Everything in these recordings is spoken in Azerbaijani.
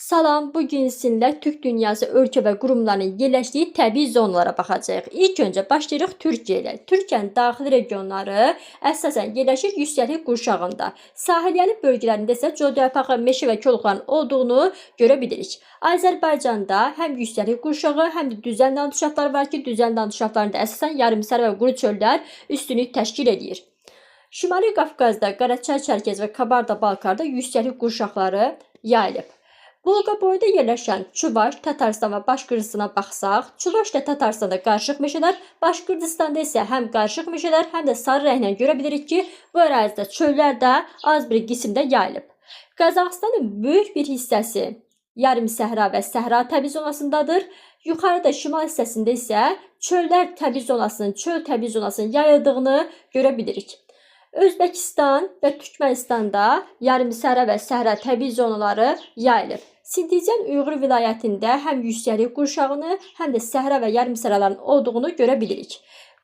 Salam, bugün sizinlə Türk dünyası ölkə və qurumlarının yerləşdiyi təbii zonalara baxacağıq. İlk öncə başlayırıq Türkiyə ilə. Türkiyənin daxili regionları əsasən yerləşir yüksəklik qurşağında. Sahilyanı bölgələrində isə coğrafi meşə və kolluqların olduğunu görə bilirik. Azərbaycanda həm yüksəklik qurşağı, həm də düzən landşaftlar var ki, düzən landşaftlarında əsasən yarımsərə və quru çöllər üstünlük təşkil edir. Şimali Qafqazda, Qaraçay, Çərkəz və Kabarda-Balkarda yüksəklik qurşaqları yayılıb. Volqa boyunda yerləşən Çuvaş, Tatarstan və Başqırtostana baxsaq, Çuvaş və Tatarstanda qarışıq meşələr, Başqırtostanda isə həm qarışıq meşələr, həm də sarı rənglə görə bilirik ki, bu ərazidə çöllər də az bir qismdə yayılıb. Qazaxıstanın böyük bir hissəsi yarım səhra və səhra təbii zonasındadır. Yuxarıda şimal hissəsində isə çöllər təbii zonasının, çöl təbii zonasının yayıldığını görə bilirik. Özbəkistan və Türkmənistanda yarımsərə və səhra təbii zonaları yayılıb. Sindican Uyğur vilayətində həm yüksəklik qurşağını, həm də səhra və yarımsəraların olduğunu görə bilirik.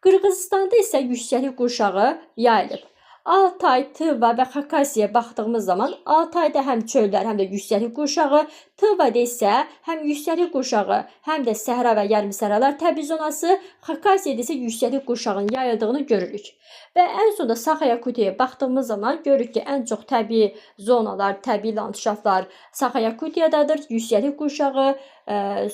Qırğızistanda isə yüksəklik qurşağı yayılıb. Altay, Tıva və Xakasiyaya baxdığımız zaman Altayda həm çöllər, həm də yüksəklik qurşağı, Tıvada isə həm yüksəklik qurşağı, həm də səhra və yarımsəralar təbii zonası, Xakasiyada isə yüksəklik qurşağının yayıldığını görürük. Və ən sonda Saxa-Yakutiyaya baxdığımız zaman görürük ki, ən çox təbii zonalar, təbii landşaftlar Saxa-Yakutiyadadır. Yüksəklik qurşağı,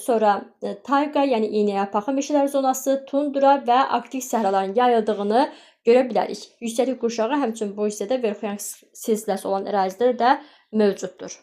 sonra tayqa, yəni iynəyapaqlı meşələr zonası, tundra və arktik səhraların yayıldığını görə bilərik. Yüksəklik qurşağı həmçinin bu hissədə Verxoyansk silsiləsi olan ərazidə də mövcuddur.